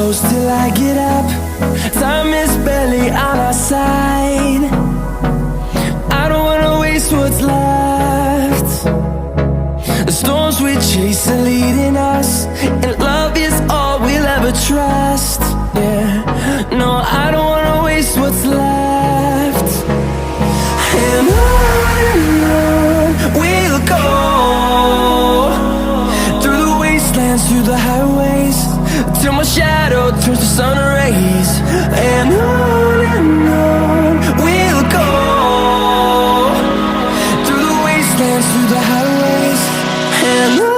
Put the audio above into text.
close till I get up. Time is barely on our side. I don't wanna waste what's left. The storms we chase are leading us, and love is all we'll ever trust. Yeah, no, I don't wanna waste what's left. And on we'll go, through the wastelands, through the highways, till my shadow turns to sun rays. And on we'll go, through the wastelands, through the highways, and on.